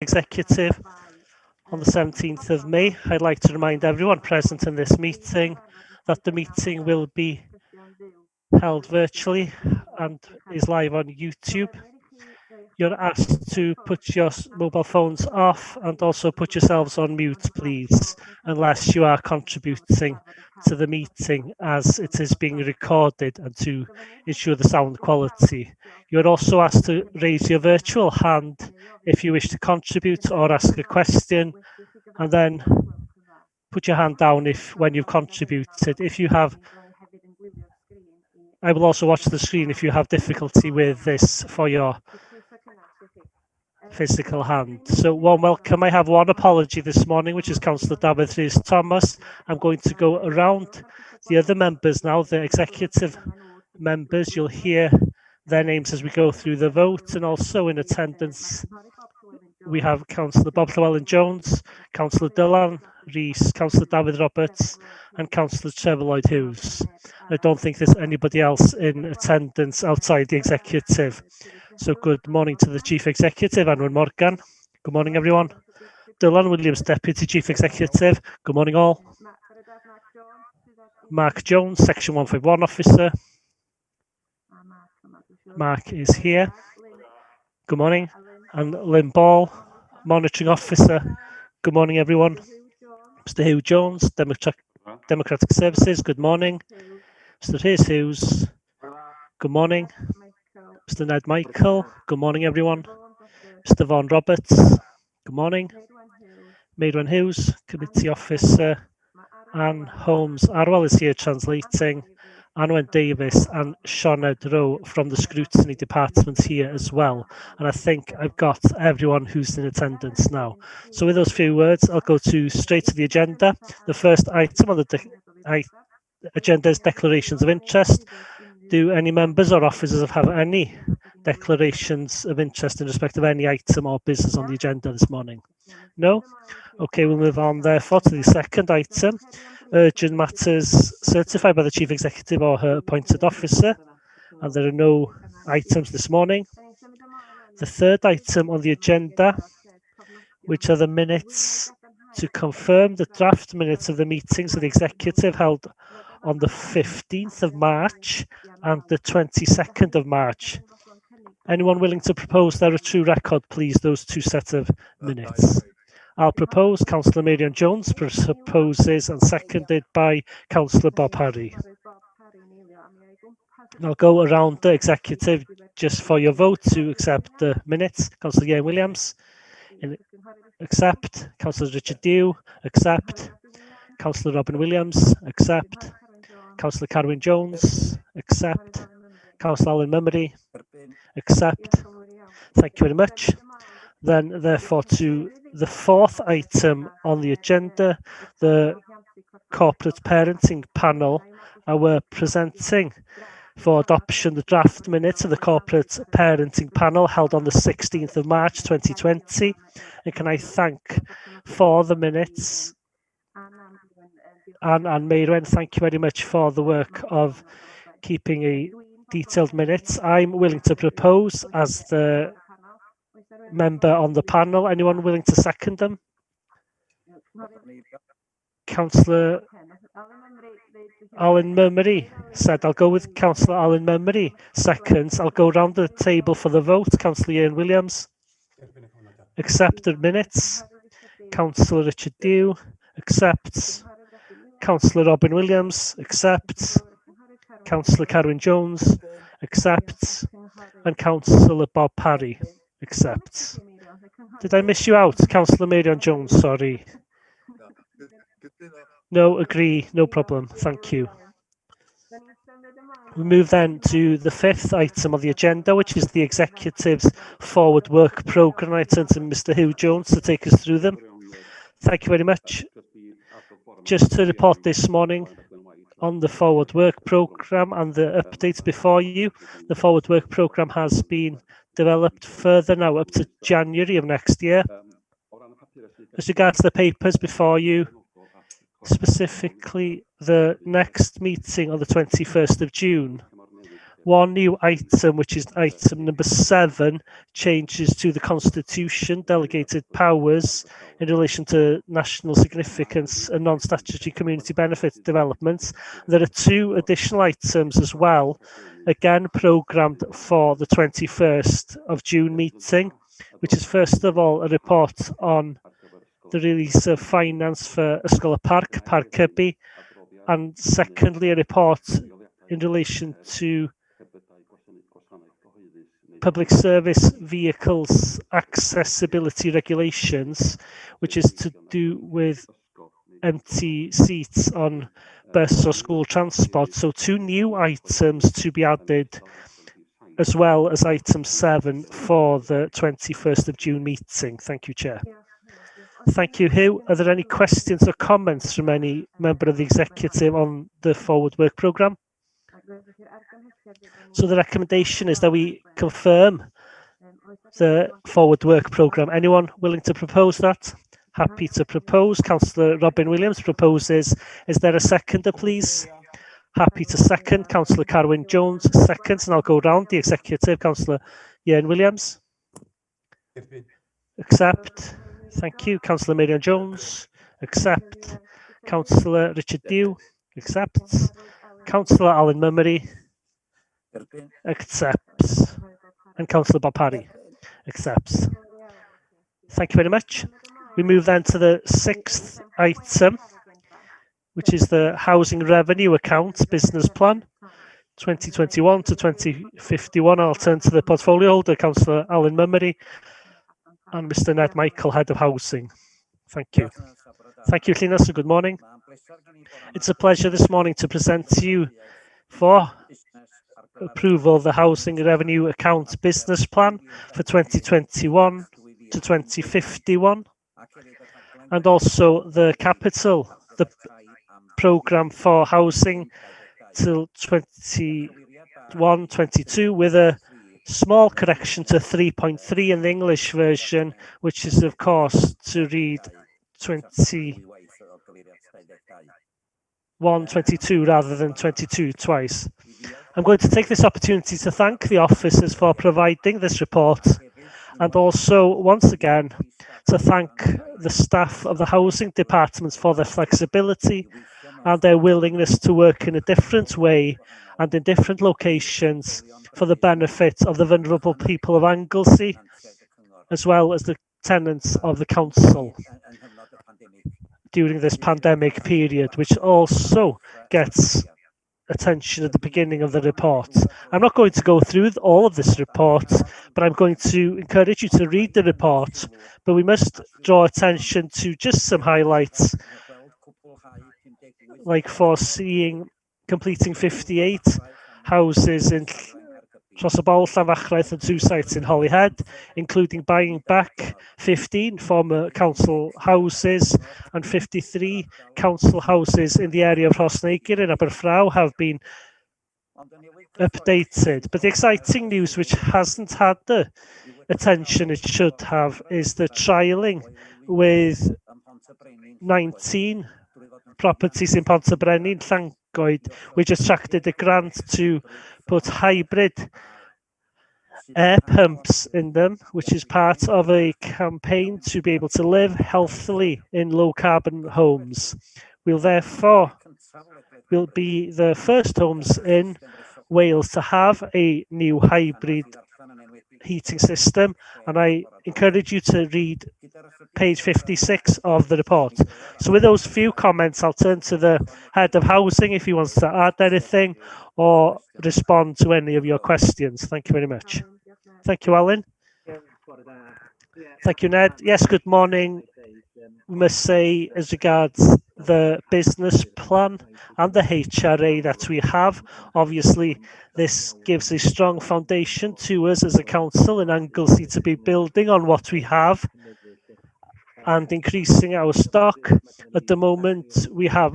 Executive on the 17th of May. I'd like to remind everyone present in this meeting that the meeting will be held virtually and is live on YouTube. You're asked to put your mobile phones off and also put yourselves on mute, please, unless you are contributing to the meeting as it is being recorded and to ensure the sound quality. You're also asked to raise your virtual hand if you wish to contribute or ask a question, and then put your hand down when you've contributed. I will also watch the screen if you have difficulty with this for your physical hand. So warm welcome. I have one apology this morning, which is Councillor Dafydd Rhys Thomas. I'm going to go around the other members now, the executive members. You'll hear their names as we go through the vote, and also in attendance we have Councillor Bob Llewellyn-Jones, Councillor Dylan Rees, Councillor David Roberts and Councillor Trevor Lloyd-Hughes. I don't think there's anybody else in attendance outside the executive. So good morning to the Chief Executive, Anwen Morgan. Good morning, everyone. Dylan Williams, Deputy Chief Executive. Good morning, all. Mark Jones, Section 151 Officer. Mark is here. Good morning. And Lynn Ball, Monitoring Officer. Good morning, everyone. Mr. Hugh Jones, Democratic Services. Good morning. Mr. Rhys Hughes. Good morning. Mr. Ned Michael. Good morning, everyone. Mr. Vaughan Roberts. Good morning. Maidwen Hughes, Committee Officer. Anne Holmes Arwell is here translating. Anwen Davis and Sioned Rowe from the Scrutiny Department here as well. And I think I've got everyone who's in attendance now. So with those few words, I'll go straight to the agenda. The first item on the agenda is declarations of interest. Do any members or officers have any declarations of interest in respect of any item or business on the agenda this morning? No? Okay, we'll move on therefore to the second item. Urgent matters certified by the Chief Executive or her appointed officer, and there are no items this morning. The third item on the agenda, which are the minutes to confirm the draft minutes of the meetings of the Executive held on the 15th of March and the 22nd of March. Anyone willing to propose their true record, please, those two sets of minutes? I'll propose. Councillor Marion Jones proposes and seconded by Councillor Bob Harry. I'll go around the executive just for your vote to accept the minutes. Councillor Ian Williams, accept. Councillor Richard Dew, accept. Councillor Robin Williams, accept. Councillor Carwyn Jones, accept. Councillor Alan Mummery, accept. Thank you very much. Then, therefore, to the fourth item on the agenda, the corporate parenting panel are presenting for adoption the draft minutes of the corporate parenting panel held on the 16th of March 2020. And can I thank for the minutes Anne and Mairwen, thank you very much for the work of keeping a detailed minutes. I'm willing to propose as the member on the panel. Anyone willing to second them? Councillor Alan Mummery said, I'll go with Councillor Alan Mummery. Seconds, I'll go round the table for the vote. Councillor Ian Williams, accepted minutes. Councillor Richard Dew, accepts. Councillor Robin Williams, accepts. Councillor Carwyn Jones, accepts. And Councillor Bob Parry, accepts. Did I miss you out? Councillor Marion Jones, sorry. No, agree, no problem, thank you. We move then to the fifth item of the agenda, which is the Executive's Forward Work Programme. I turn to Mr. Hugh Jones to take us through them. Thank you very much. Just to report this morning on the Forward Work Programme and the updates before you. The Forward Work Programme has been developed further now up to January of next year. As regards the papers before you, specifically the next meeting on the 21st of June one new item, which is item number 7, changes to the Constitution, delegated powers in relation to national significance and non-statutory community benefit developments. There are 2 additional items as well, again programmed for the 21st of June meeting, which is first of all a report on the release of finance for Ysgol y Parc, Parc Cybi, and secondly a report in relation to public service vehicles accessibility regulations, which is to do with empty seats on bus or school transport. So 2 new items to be added, as well as item 7 for the 21st of June meeting. Thank you, Chair. Thank you, Hugh. Are there any questions or comments from any member of the executive on the forward work programme? So the recommendation is that we confirm the forward work programme. Anyone willing to propose that? Happy to propose. Councillor Robin Williams proposes. Is there a seconder, please? Happy to second. Councillor Carwyn Jones seconds, and I'll go round the executive. Councillor Ian Williams. Accept. Thank you. Councillor Miriam Jones. Accept. Councillor Richard Dew. Accepts. Councillor Alan Mummery. Accepts. And Councillor Bob Parry. Accepts. Thank you very much. We move then to the 6th item, which is the Housing Revenue Accounts Business Plan 2021 to 2051. I'll turn to the portfolio holder, Councillor Alan Mummery, and Mr. Ned Michael, Head of Housing. Thank you. Thank you, Llynnes, and good morning. It's a pleasure this morning to present to you for approval of the Housing Revenue Accounts Business Plan for 2021 to 2051, and also the capital, the programme for housing till 21-22, with a small correction to 3.3 in the English version, which is of course to read 21-22 rather than 22 twice. I'm going to take this opportunity to thank the officers for providing this report, and also once again to thank the staff of the housing departments for their flexibility and their willingness to work in a different way and in different locations for the benefit of the vulnerable people of Anglesey, as well as the tenants of the council during this pandemic period, which also gets attention at the beginning of the report. I'm not going to go through all of this report, but I'm going to encourage you to read the report, but we must draw attention to just some highlights, like completing 58 houses in Trosobol, Llanfachredd, and 2 sites in Holyhead, including buying back 15 former council houses, and 53 council houses in the area of Rhosneigr in Aberfraw have been updated. But the exciting news, which hasn't had the attention it should have, is the trialling with 19 properties in Pontybryn, Llangoed. We just attracted a grant to put hybrid air pumps in them, which is part of a campaign to be able to live healthily in low carbon homes. We'll be the first homes in Wales to have a new hybrid heating system, and I encourage you to read page 56 of the report. So with those few comments, I'll turn to the Head of Housing if he wants to add anything or respond to any of your questions. Thank you very much. Thank you, Alan. Thank you, Ned. Yes, good morning. We must say, as regards the business plan and the HRA that we have, obviously this gives a strong foundation to us as a council in Anglesey to be building on what we have and increasing our stock. At the moment, we have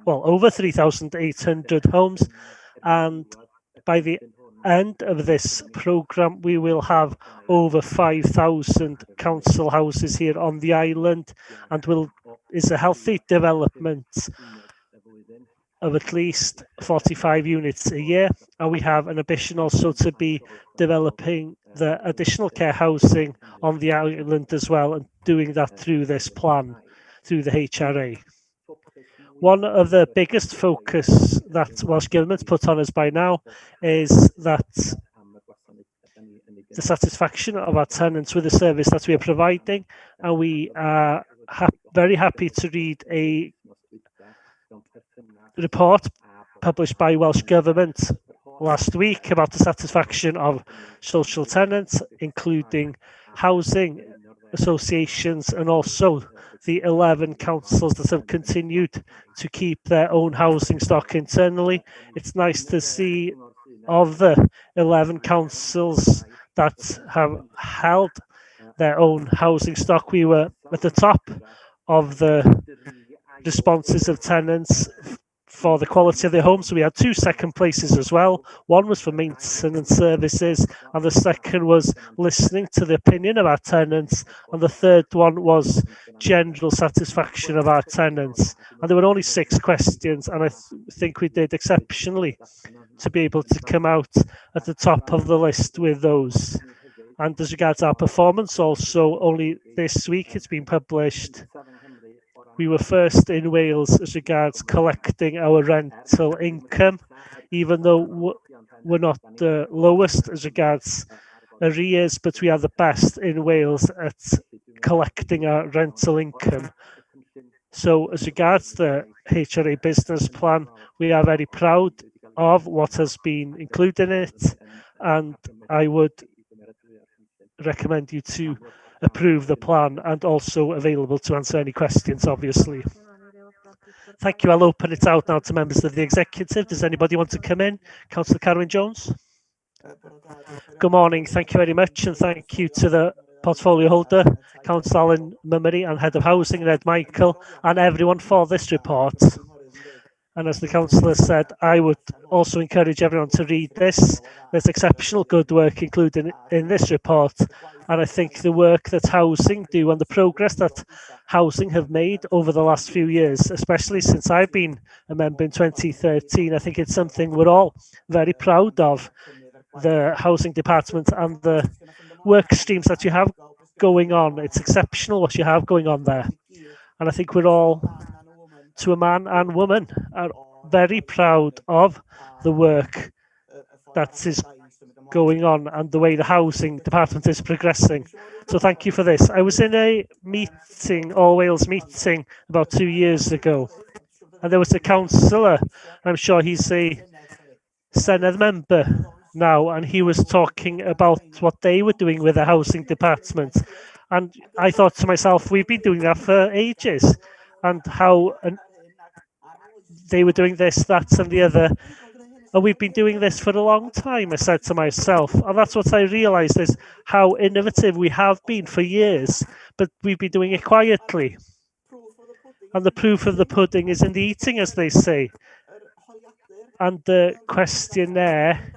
over 3,800 homes, and by the end of this programme, we will have over 5,000 council houses here on the island, and is a healthy development of at least 45 units a year, and we have an ambition also to be developing the additional care housing on the island as well, and doing that through this plan, through the HRA. One of the biggest focus that Welsh Government's put on us by now is that the satisfaction of our tenants with the service that we are providing, and we are very happy to read a report published by Welsh Government last week about the satisfaction of social tenants, including housing associations and also the 11 councils that have continued to keep their own housing stock internally. It's nice to see of the 11 councils that have held their own housing stock. We were at the top of the responses of tenants for the quality of their homes. So we had 2 second places as well. One was for maintenance services, and the second was listening to the opinion of our tenants, and the third one was general satisfaction of our tenants. And there were only 6 questions, and I think we did exceptionally to be able to come out at the top of the list with those. And as regards our performance, also only this week it's been published. We were first in Wales as regards collecting our rental income, even though we're not the lowest as regards arrears, but we are the best in Wales at collecting our rental income. So as regards the HRA business plan, we are very proud of what has been included in it, and I would recommend you to approve the plan, and also available to answer any questions, obviously. Thank you. I'll open it out now to members of the executive. Does anybody want to come in? Councillor Carwyn Jones. Good morning. Thank you very much, and thank you to the portfolio holder, Councillor Alan Mummery, and Head of Housing, Ed Michael, and everyone for this report. And as the councillor said, I would also encourage everyone to read this. There's exceptional good work included in this report. And I think the work that housing do and the progress that housing have made over the last few years, especially since I've been a member in 2013, I think it's something we're all very proud of. The housing department and the work streams that you have going on, it's exceptional what you have going on there. And I think we're all, to a man and woman, are very proud of the work that is going on and the way the housing department is progressing. So thank you for this. I was in a meeting, All Wales meeting, about 2 years ago, and there was a councillor, I'm sure he's a Senedd member now, and he was talking about what they were doing with the housing department. And I thought to myself, we've been doing that for ages, and how they were doing this, that, and the other. And we've been doing this for a long time, I said to myself. And that's what I realised, is how innovative we have been for years, but we've been doing it quietly. And the proof of the pudding is in the eating, as they say. And the questionnaire,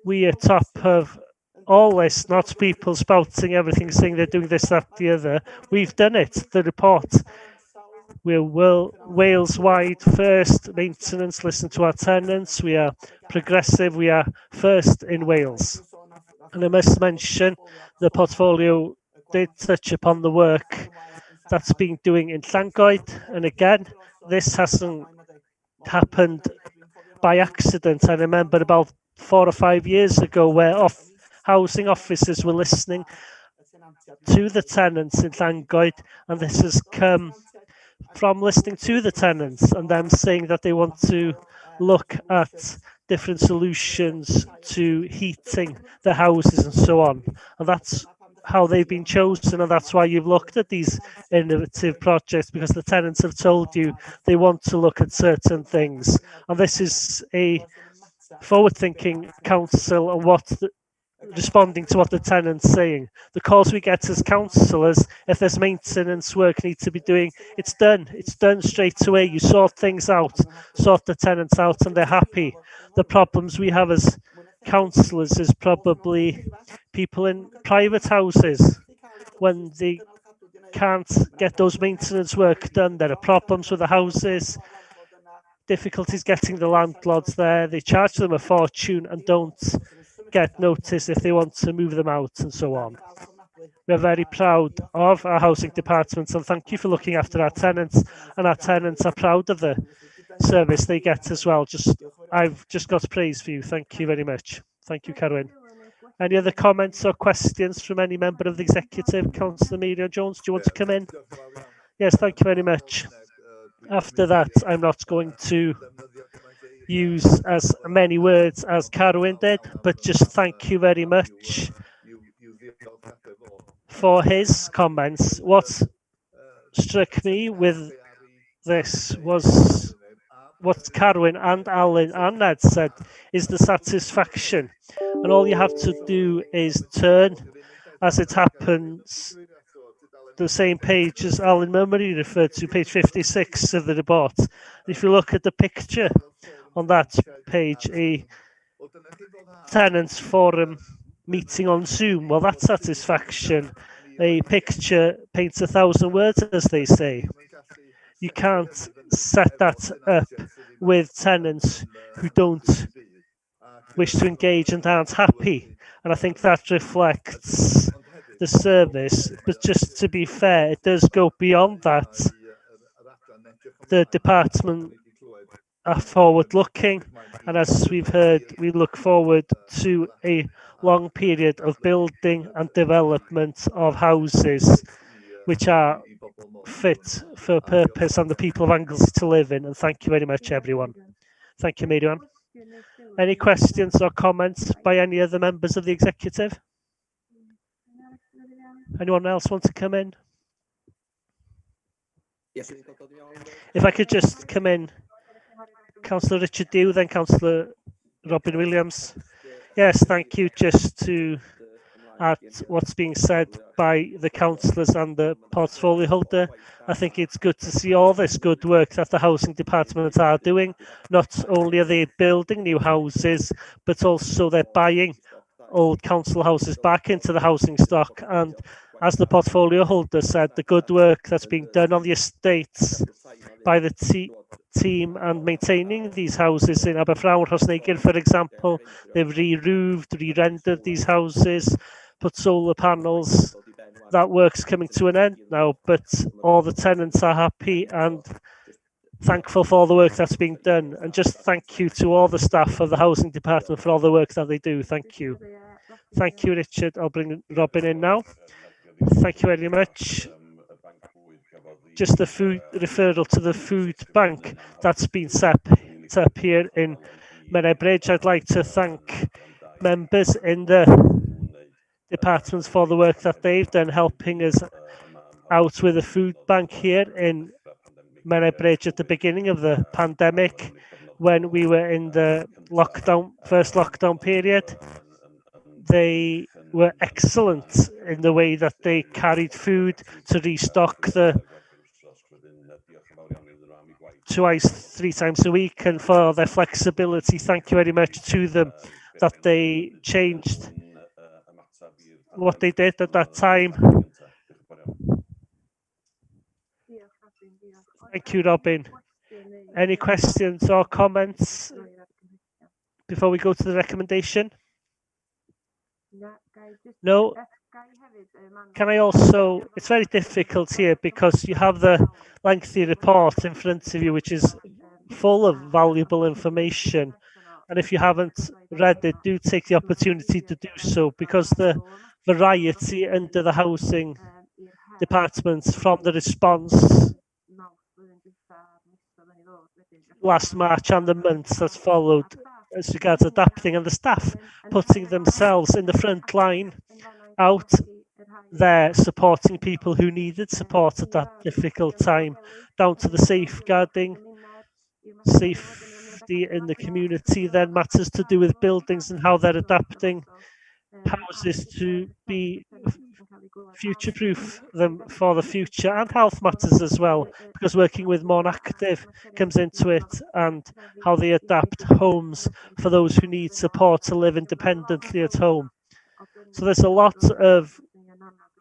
we are top of all this, not people spouting everything, saying they're doing this, that, the other. We've done it, the report. We're Wales-wide first maintenance, listen to our tenants. We are progressive, we are first in Wales. And I must mention, the portfolio did touch upon the work that's been doing in Llangoed. And again, this hasn't happened by accident. I remember about 4 or 5 years ago where housing officers were listening to the tenants in Llangoed, and this has come from listening to the tenants and them saying that they want to look at different solutions to heating the houses and so on. And that's how they've been chosen, and that's why you've looked at these innovative projects, because the tenants have told you they want to look at certain things. And this is a forward-thinking council and responding to what the tenant's saying. The calls we get as councillors, if there's maintenance work need to be doing, it's done straight away. You sort things out, sort the tenants out, and they're happy. The problems we have as councillors is probably people in private houses. When they can't get those maintenance work done, there are problems with the houses. difficulties getting the landlords there. They charge them a fortune and don't get notice if they want to move them out and so on. We're very proud of our housing department and thank you for looking after our tenants, and our tenants are proud of the service they get as well. I've just got praise for you. Thank you very much. Thank you, Carwyn. Any other comments or questions from any member of the executive? Councillor Miriam Jones, do you want to come in? Yes, thank you very much. After that, I'm not going to use as many words as Carwyn did, but just thank you very much for his comments. What struck me with this was what Carwyn and Alan and Ned said is the satisfaction. And all you have to do is turn, as it happens, the same page as Alan Murmury referred to, page 56 of the report. If you look at the picture on that page, a tenants forum meeting on Zoom, well, that's satisfaction. A picture paints 1,000 words, as they say. You can't set that up with tenants who don't wish to engage and aren't happy. And I think that reflects the service. But just to be fair, it does go beyond that. The department are forward looking, and as we've heard, we look forward to a long period of building and development of houses which are fit for purpose and the people of Anglesey to live in. And thank you very much, everyone. Thank you, Miriam. Any questions or comments by any other members of the executive? Anyone else want to come in? If I could just come in, Councillor Richard Dew, then Councillor Robin Williams. Yes, thank you. Just to add what's being said by the councillors and the portfolio holder, I think it's good to see all this good work that the housing department are doing. Not only are they building new houses, but also they're buying old council houses back into the housing stock. And as the portfolio holder said, the good work that's being done on the estates by the team and maintaining these houses in Aberfraw and Rhosneigr, for example, they've re-roofed, re-rendered these houses, put solar panels. That work's coming to an end now, but all the tenants are happy and thankful for all the work that's being done. And just thank you to all the staff of the housing department for all the work that they do. Thank you. Thank you, Richard. I'll bring Robin in now. Thank you very much. Just the food referral to the food bank that's been set up here in Menai Bridge. I'd like to thank members in the departments for the work that they've done, helping us out with a food bank here in Menai Bridge at the beginning of the pandemic, when we were in the first lockdown period. They were excellent in the way that they carried food to restock the twice, 3 times a week, and for their flexibility. Thank you very much to them that they changed what they did at that time. Thank you, Robin. Any questions or comments before we go to the recommendation? No. Can I also, it's very difficult here because you have the lengthy report in front of you, which is full of valuable information. And if you haven't read it, do take the opportunity to do so, because the variety under the housing departments, from the response last March and the months that followed as regards adapting, and the staff putting themselves in the front line out there supporting people who needed support at that difficult time, down to the safeguarding, safety in the community, then matters to do with buildings and how they're adapting houses to be future-proof them for the future, and health matters as well, because working with More Active comes into it, and how they adapt homes for those who need support to live independently at home. So there's a lot of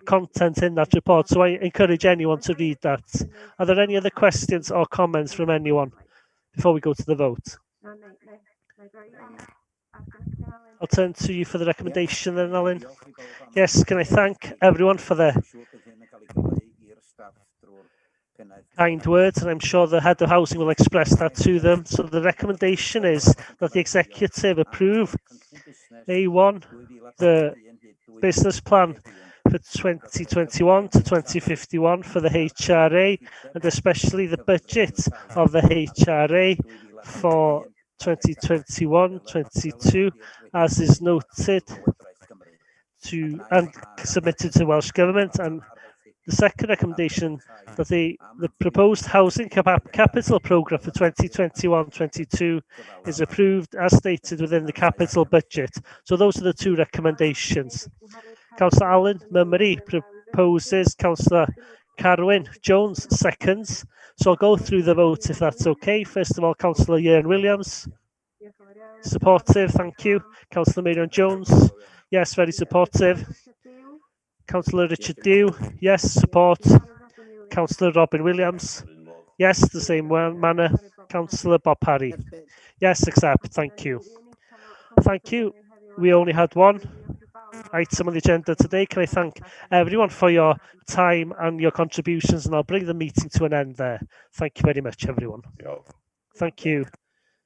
content in that report, so I encourage anyone to read that. Are there any other questions or comments from anyone before we go to the vote? I'll turn to you for the recommendation then, Alan. Yes, can I thank everyone for their kind words, and I'm sure the head of housing will express that to them. So the recommendation is that the executive approve A1, the business plan for 2021 to 2051 for the HRA, and especially the budget of the HRA for 2021-22, as is noted to and submitted to Welsh Government. And the second recommendation, that the proposed housing capital programme for 2021-22 is approved as stated within the capital budget. So those are the two recommendations. Councillor Allen Mummery proposes, Councillor Carwyn Jones seconds. So I'll go through the vote if that's okay. First of all, Councillor Ieuan Williams. Supportive, thank you. Councillor Meiron Jones. Yes, very supportive. Councillor Richard Dew. Yes, support. Councillor Robin Williams. Yes, the same manner. Councillor Bob Parry. Yes, accept. Thank you. Thank you. We only had one item on the agenda today. Can I thank everyone for your time and your contributions, and I'll bring the meeting to an end there. Thank you very much, everyone. Thank you.